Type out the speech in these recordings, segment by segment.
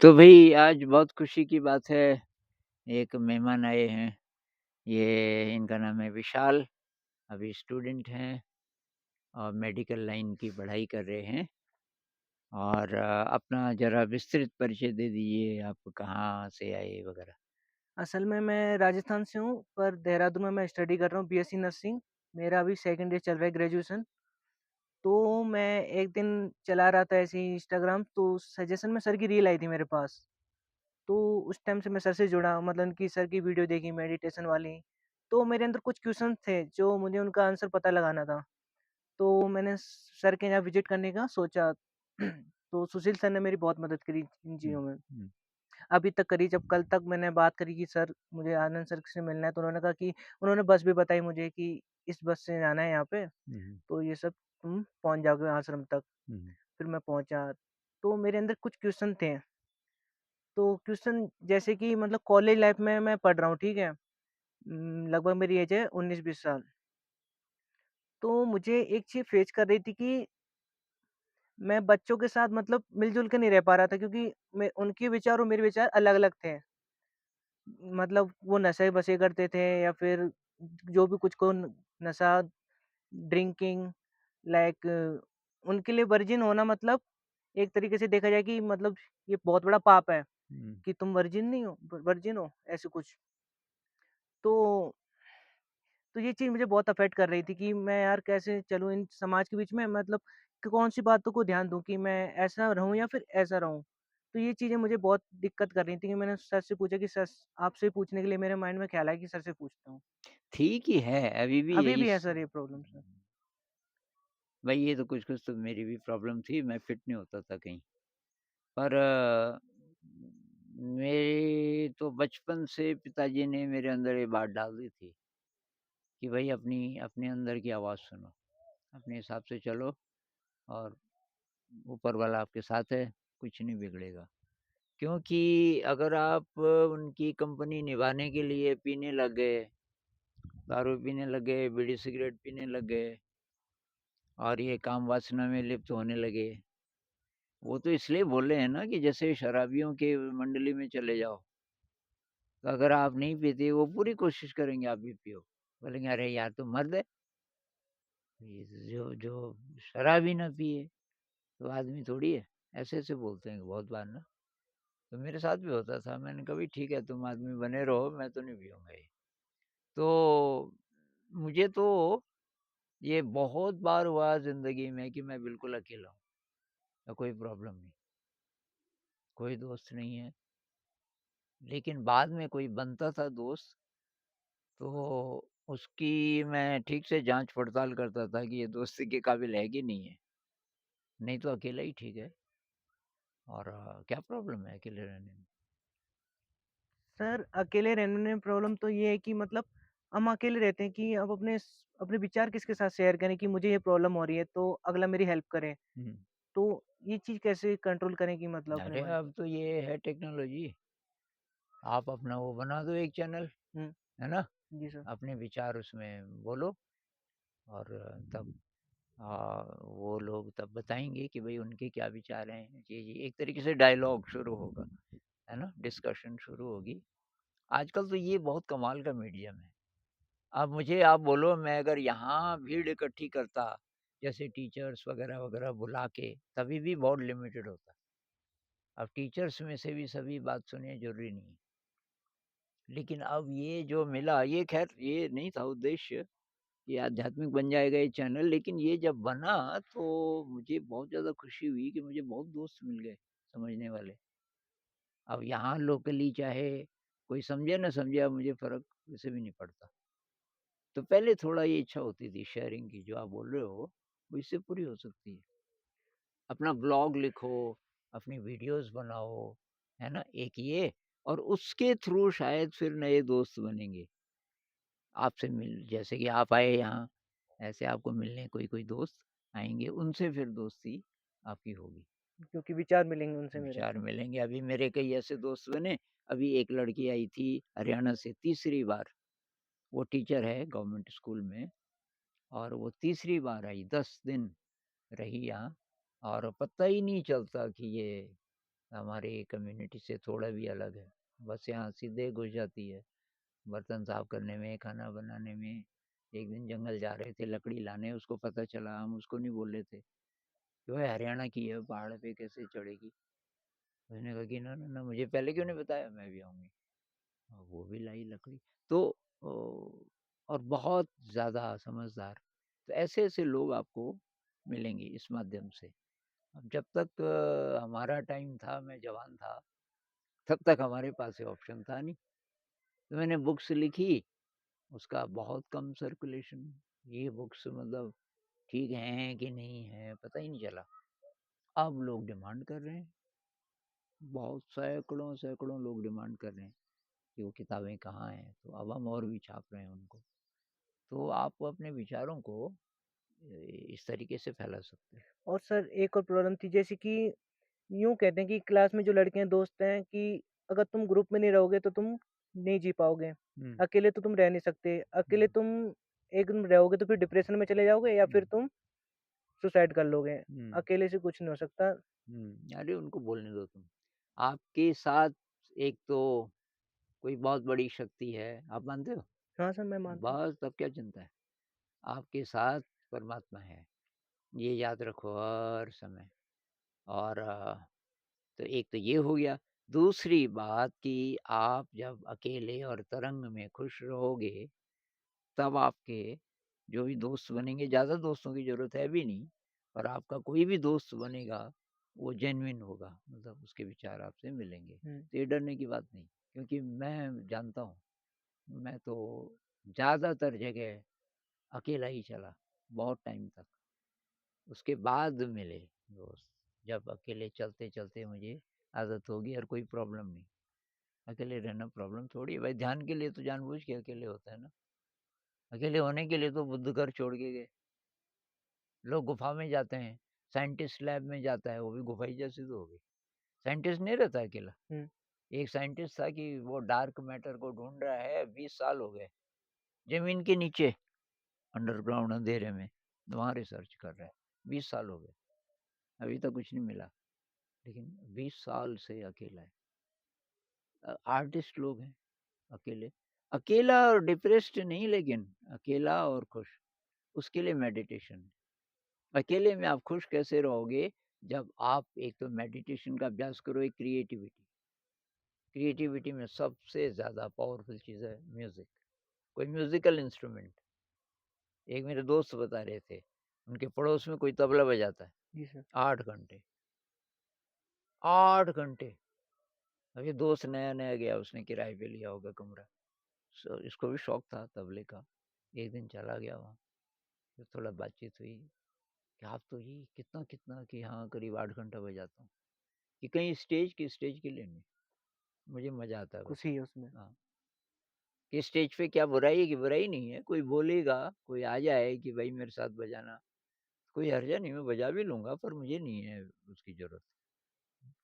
तो भई आज बहुत खुशी की बात है, एक मेहमान आए हैं। ये इनका नाम है विशाल, अभी स्टूडेंट हैं और मेडिकल लाइन की पढ़ाई कर रहे हैं। और अपना ज़रा विस्तृत परिचय दे दीजिए, आप कहाँ से आए वगैरह? असल में मैं राजस्थान से हूँ, पर देहरादून में मैं स्टडी कर रहा हूँ बीएससी नर्सिंग। मेरा अभी सेकंड ईयर चल रहा है ग्रेजुएशन। तो मैं एक दिन चला रहा था ऐसे ही इंस्टाग्राम, तो सजेशन में सर की रील आई थी मेरे पास। तो उस टाइम से मैं सर से जुड़ा, मतलब कि सर की वीडियो देखी मेडिटेशन वाली। तो मेरे अंदर कुछ क्वेश्चन थे जो मुझे उनका आंसर पता लगाना था। तो मैंने सर के यहाँ विजिट करने का सोचा। तो सुशील सर ने मेरी बहुत मदद करी इन हुँ, चीज़ों में। हुँ, अभी तक करी, जब कल तक मैंने बात करी कि सर मुझे आनंद सर से मिलना है, तो उन्होंने कहा कि उन्होंने बस भी बताई मुझे कि इस बस से जाना है यहाँ पे, हुँ, हुँ, तो ये सब तुम पहुँच जाओगे आश्रम तक। हुँ, फिर मैं पहुँचा, तो मेरे अंदर कुछ क्वेश्चन थे। तो क्वेश्चन जैसे कि मतलब कॉलेज लाइफ में मैं पढ़ रहा हूँ, ठीक है? लगभग मेरी एज है 19-20 साल। तो मुझे एक चीज़ फेस कर रही थी कि मैं बच्चों के साथ मतलब मिल-जुल के नहीं रह पा रहा था, क्योंकि मैं उनके विचार और मेरे विचार अलग-अलग थे। मतलब वो नशे-वशे करते थे, या फिर जो भी कुछ को नशा, ड्रिंकिंग, लाइक उनके लिए वर्जिन होना मतलब एक तरीके से देखा जाए कि मतलब ये बहुत बड़ा पाप है हुँ। कि तुम वर्जिन नहीं हो, वर्जिन हो, ऐसे कुछ। तो तो ये चीज़ मुझे बहुत अफ़ेक्ट कर रही थी कि मैं यार कैसे चलूँ इन समाज के बीच में, मतलब कि कौन-सी बातों को ध्यान दूँ कि मैं ऐसा रहूँ या फिर ऐसा रहूँ। तो ये चीज़ें मुझे बहुत दिक्कत कर रही थी कि मैंने सर से पूछा कि सर, आपसे पूछने के लिए मेरे माइंड में ख़्याल आया कि सर से पूछता हूँ। ठीक ही है, अभी भी अभी यही भी है स सर ये प्रॉब्लम सर। भई ये तो कुछ-कुछ तो मेरी भी प्रॉब्लम थी, मैं फिट नहीं होता था कहीं। पर मेरे तो बचपन से पिताजी ने मेरे अंदर ये बात डाल दी थी कि भई अपने अंदर की आवाज़ सुनो, अपने हिसाब से चलो और ऊपर वाला आपके साथ है, कुछ नहीं बिगड़ेगा। क्योंकि अगर आप उनकी कंपनी निभाने के लिए पीने लग गए, दारू पीने लग गए, बीड़ी सिगरेट पीने लग गए और ये काम वासना में लिप्त होने लगे, वो तो इसलिए बोल रहे हैं ना कि जैसे शराबियों के मंडली में चले जाओ। तो अगर आप नहीं पीते वो पूरी कोशिश करेंगे आप भी पियो। बोलेंगे अरे यार तू मर्द है, ये जो जो शराब ही ना पिए तो आदमी थोड़ी है। ऐसे-ऐसे बोलते हैं बहुत बार ना। तो मेरे साथ भी होता था। मैंने कहा भई ठीक है तुम आदमी बने रहो, मैं तो नहीं पियूँगा ये। तो मुझे तो ये बहुत बार हुआ ज़िंदगी में कि मैं बिल्कुल अकेला हूँ या कोई प्रॉब्लम नहीं, कोई दोस्त नहीं है। लेकिन बाद में कोई बनता था दोस्त तो उसकी मैं ठीक से जाँच-पड़ताल करता था कि ये दोस्ती के काबिल है कि नहीं है, नहीं तो अकेला ही ठीक है और क्या प्रॉब्लम है अकेले रहने में? सर अकेले रहने में प्रॉब्लम तो ये है कि मतलब हम अकेले रहते हैं कि अब अपने विचार किसके साथ शेयर करें कि मुझे ये प्रॉब्लम हो रही है, तो अगला मेरी हेल्प करे। हुँ। तो ये चीज़ कैसे कंट्रोल करें कि मतलब अपने अरे मन पे? अब तो ये है टेक्नोलॉजी, आप अपना वो बना दो एक चैनल, हुँ, है ना? जी सर। अपने विचार उसमें बोलो और तब वो लोग तब बताएँगे कि भई उनके क्या विचार हैं। जी, एक तरीके से डायलॉग शुरू होगा, है ना? डिस्कशन शुरू होगी। आजकल तो ये बहुत कमाल का मीडियम है। अब मुझे आप बोलो मैं अगर यहाँ भीड़ इकट्ठी करता, जैसे टीचर्स वगैरह-वगैरह बुला के, तभी भी बहुत लिमिटेड होता। अब टीचर्स में से भी सभी बात सुने ज़रूरी नहीं है। लेकिन अब ये जो मिला, ये ख़ैर ये नहीं था उद्देश्य कि आध्यात्मिक बन जाएगा ये चैनल, लेकिन ये जब बना तो मुझे बहुत ज़्यादा खुशी हुई कि मुझे बहुत दोस्त मिल गए समझने वाले। अब यहाँ लोकली चाहे कोई समझे ना समझे, अब मुझे फ़र्क वैसे भी नहीं पड़ता। तो पहले थोड़ा ये इच्छा होती थी शेयरिंग की जो आप बोल रहे हो, वो इससे पूरी हो सकती है। अपना ब्लॉग लिखो, अपनी वीडियोज़ बनाओ, है ना? एक ये और उसके थ्रू शायद फिर नए दोस्त बनेंगे। आपसे मिल जैसे कि आप आए यहाँ, ऐसे आपको मिलने कोई-कोई दोस्त आएँगे, उनसे फिर दोस्ती आपकी होगी। क्योंकि विचार मिलेंगे उनसे मेरे। विचार मिलेंगे, अभी मेरे कई ऐसे दोस्त बने, अभी एक लड़की आई थी हरियाणा से तीसरी बार, वो टीचर है गवर्नमेंट स्कूल में और वो तीसरी बार आई, 10 दिन रही यहाँ और पता ही नहीं चलता कि ये हमारी कम्युनिटी से थोड़ा भी अलग है। बस यहाँ सीधे घुस जाती है, बर्तन साफ करने में, खाना बनाने में। एक दिन जंगल जा रहे थे लकड़ी लाने, उसको पता चला, हम उसको नहीं बोल रहे थे कि भाई हरियाणा की है, पहाड़ पे कैसे चढ़ेगी। उसने कहा कि ना ना ना, मुझे पहले क्यों नहीं बताया, मैं भी आऊँगी। और वो भी लाई लकड़ी। तो और बहुत ज़्यादा समझदार। तो ऐसे-ऐसे लोग आपको मिलेंगे इस माध्यम से। अब जब तक हमारा टाइम था, मैं जवान था, तब तक हमारे पास ये ऑप्शन था नहीं। तो मैंने बुक्स लिखी, उसका बहुत कम सर्कुलेशन। ये बुक्स मतलब ठीक हैं कि नहीं हैं, पता ही नहीं चला। अब लोग डिमांड कर रहे हैं, बहुत सैकड़ों-सैकड़ों लोग डिमांड कर रहे हैं कि वो किताबें कहाँ हैं, तो अब हम और भी छाप रहे हैं उनको। तो आप अपने विचारों को इस तरीके से फैला सकते हैं। और सर एक और प्रॉब्लम थी, जैसे कि यूँ कहते हैं कि क्लास में जो लड़के हैं, दोस्त हैं, कि अगर तुम ग्रुप में नहीं रहोगे तो तुम नहीं जी पाओगे। हुँ, अकेले तो तुम रह नहीं सकते। अकेले हुँ, तुम एक दिन रहोगे तो फिर डिप्रेशन में चले जाओगे या फिर हुँ, तुम सुसाइड कर लोगे। हुँ, अकेले से कुछ नहीं हो सकता। अरे उनको बोलने दो तुम। आपके साथ एक तो कोई बहुत बड़ी शक्ति है, आप मानते हो? हाँ सर, मैं मानता हूँ। बस तब क्या चिंता है? आपके साथ परमात्मा है, ये याद रखो हर समय। और तो एक तो ये हो गया। दूसरी बात कि आप जब अकेले और तरंग में खुश रहोगे, तब आपके जो भी दोस्त बनेंगे, ज़्यादा दोस्तों की ज़रूरत है भी नहीं, और आपका कोई भी दोस्त बनेगा, वो जेन्युइन होगा, मतलब उसके विचार आपसे मिलेंगे। हुँ। तो ये डरने की बात नहीं, क्योंकि मैं जानता हूँ, मैं तो ज़्यादातर जगह अकेला ही चला, बहुत टाइम तक। उसके बाद मिले दोस्त, जब अकेले चलते-चलते मुझे आदत होगी और कोई प्रॉब्लम नहीं। अकेले रहना प्रॉब्लम थोड़ी है भाई, ध्यान के लिए तो जानबूझ के अकेले होता है ना। अकेले होने के लिए तो बुद्ध घर छोड़ के गए। लोग गुफ़ा में जाते हैं, साइंटिस्ट लैब में जाता है, वो भी गुफ़ा ही जैसी तो होगी। साइंटिस्ट नहीं रहता अकेला। हुँ। एक साइंटिस्ट था कि वो डार्क मैटर को ढूँढ रहा है, 20 साल हो गए। ज़मीन के नीचे, अंडरग्राउंड अंधेरे में, वहाँ रिसर्च कर रहा है। 20 साल हो गए, अभी तक कुछ नहीं मिला। लेकिन 20 साल से अकेला है। आर्टिस्ट लोग हैं अकेले। अकेला और डिप्रेस्ड नहीं, लेकिन अकेला और खुश, उसके लिए मेडिटेशन। अकेले में आप खुश कैसे रहोगे? जब आप एक तो मेडिटेशन का अभ्यास करो, एक क्रिएटिविटी। क्रिएटिविटी में सबसे ज़्यादा पावरफुल चीज़ है म्यूज़िक। कोई म्यूज़िकल इंस्ट्रूमेंट। एक मेरे दोस्त बता रहे थे, उनके पड़ोस में कोई तबला बजाता है, जी सर। 8 घंटे, 8 घंटे। अभी दोस्त नया-नया गया, उसने किराए पे लिया होगा कमरा। इसको भी शौक था तबले का। एक दिन चला गया वहाँ, फिर थोड़ा बातचीत हुई कि आप तो ये कितना-कितना, कि हाँ, करीब 8 घंटा बजाता हूँ। कि कहीं स्टेज के लिए नहीं, मुझे मज़ा आता है बस। खुशी है उसमें। हाँ, कि स्टेज पे क्या बुराई है, कि बुराई नहीं है, कोई बोलेगा, कोई आ जाए कि भाई मेरे साथ बजाना, कोई हर्जा नहीं, मैं बजा भी लूँगा, पर मुझे नहीं है उसकी ज़रूरत,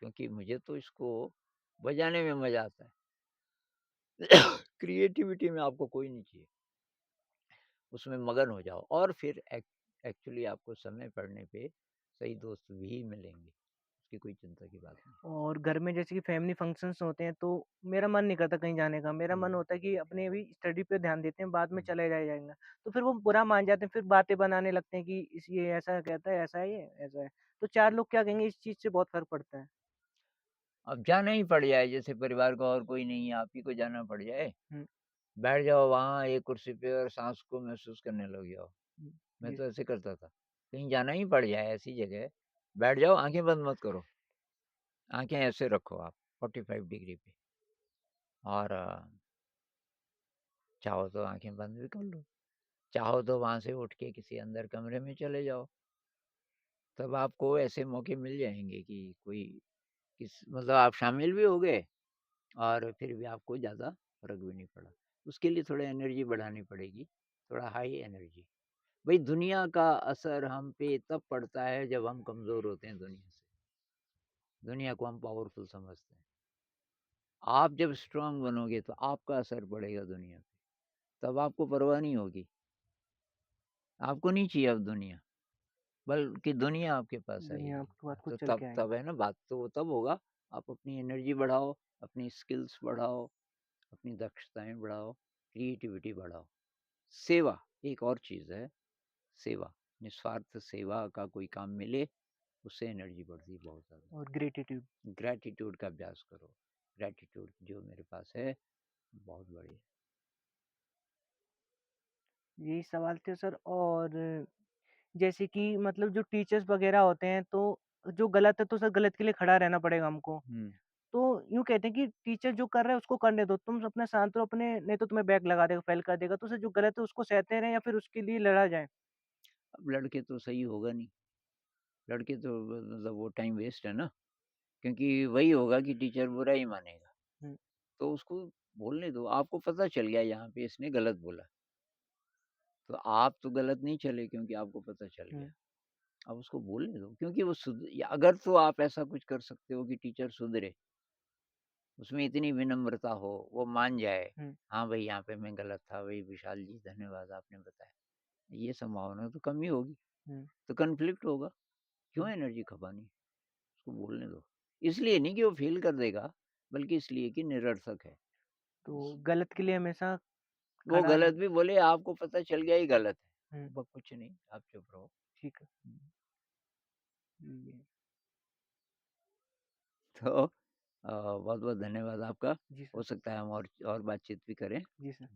क्योंकि मुझे तो इसको बजाने में मज़ा आता है। क्रिएटिविटी में आपको कोई नहीं चाहिए, उसमें मगन हो जाओ, और फिर एक्चुअली आपको समय पड़ने पे सही दोस्त भी मिलेंगे, उसकी कोई चिंता की बात नहीं। और घर में जैसे कि फैमिली फंक्शंस होते हैं, तो मेरा मन नहीं करता कहीं जाने का। मेरा मन हुँ, होता है कि अपने अभी स्टडी पे ध्यान देते हैं, बाद में हुँ। चले जाएँगे। तो फिर वो बुरा मान जाते हैं, फिर बातें बनाने लगते हैं कि इस ये ऐसा कहता है, ऐसा है ये, ऐसा है। तो 4 लोग क्या कहेंगे, इस चीज़ से बहुत फ़र्क पड़ता है। अब जाना ही पड़ जाए, जैसे परिवार का और कोई नहीं है, आप ही को जाना पड़ जाए, हुँ, बैठ जाओ वहाँ एक कुर्सी पे और साँस को महसूस करने लग जाओ। हुँ। मैं जी, तो ऐसे करता था। कहीं जाना ही पड़ जाए ऐसी जगह, बैठ जाओ, आँखें बंद मत करो। आँखें ऐसे रखो आप 45 डिग्री पे, और चाहो तो आँखें बंद भी कर लो। चाहो तो वहाँ से उठ के किसी अंदर कमरे में चले जाओ। तब आपको ऐसे मौके मिल जाएँगे कि कोई मतलब आप शामिल भी हो गए, और फिर भी आपको ज़्यादा फ़र्क भी नहीं पड़ा। उसके लिए थोड़ा एनर्जी बढ़ानी पड़ेगी, थोड़ा हाई एनर्जी। भई दुनिया का असर हम पे तब पड़ता है जब हम कमज़ोर होते हैं दुनिया से। दुनिया को हम पावरफुल समझते हैं। आप जब स्ट्रॉन्ग बनोगे तो आपका असर पड़ेगा दुनिया पे। तब आपको परवाह नहीं होगी। आपको नहीं चाहिए अब दुनिया, बल्कि दुनिया आपके पास दुनिया आएगी। आपके बाद खुद तो चल तब के आएगी। तब है ना, बात तो वो तब होगा आप अपनी एनर्जी बढ़ाओ, अपनी स्किल्स बढ़ाओ, अपनी दक्षताएँ बढ़ाओ, क्रिएटिविटी बढ़ाओ। सेवा एक और चीज़ है, सेवा, निस्वार्थ सेवा का कोई काम मिले, उससे एनर्जी बढ़ती है बहुत ज़्यादा। और ग्रैटिट्यूड। ग्रैटिट्यूड का अभ्यास करो, ग्रैटिट्यूड जो मेरे पास है, बहुत बढ़िया। यही सवाल थे सर। और जैसे कि मतलब जो टीचर्स वगैरह होते हैं, तो जो गलत है तो सर गलत के लिए खड़ा रहना पड़ेगा हमको। हुँ। तो यूँ कहते हैं कि टीचर जो कर रहा है उसको करने दो, तुम अपना शांत रहो, अपने नहीं तो तुम्हें बैक लगा देगा, फेल कर देगा। तो सर जो गलत है उसको सहते रहें या फिर उसके लिए लड़ा जाए? अब लड़के तो सही होगा नहीं, लड़के तो मतलब वो टाइम वेस्ट है ना, क्योंकि वही होगा कि टीचर बुरा ही मानेगा। हुँ, तो उसको बोलने दो, आपको पता चल गया यहाँ पे इसने गलत बोला, तो आप तो गलत नहीं चले क्योंकि आपको पता चल हुँ, गया। आप उसको बोलने दो क्योंकि वो या अगर तो आप ऐसा कुछ कर सकते हो कि टीचर सुधरे, उसमें इतनी विनम्रता हो, वो मान जाए, हुँ, हाँ भाई यहाँ पे मैं गलत था, भाई विशाल जी धन्यवाद आपने बताया। ये संभावना तो कम ही होगी, हुँ, तो कॉन्फ्लिक्ट होगा, क्यों हुँ। एनर्जी खपानी? उसको बोलने दो। इसलिए नहीं कि वो फ़ेल कर देगा, बल्कि इसलिए कि निरर्थक है। तो इस गलत के लिए हमेशा वो खड़ा गलत रह। भी बोले आपको पता चल गया ये गलत हुँ, है, ब कुछ नहीं, आप चुप रहो। ठीक है। हुँ, जी, तो बहुत-बहुत धन्यवाद आपका। जी हो सर। सकता है हम और बातचीत भी करें। जी सर।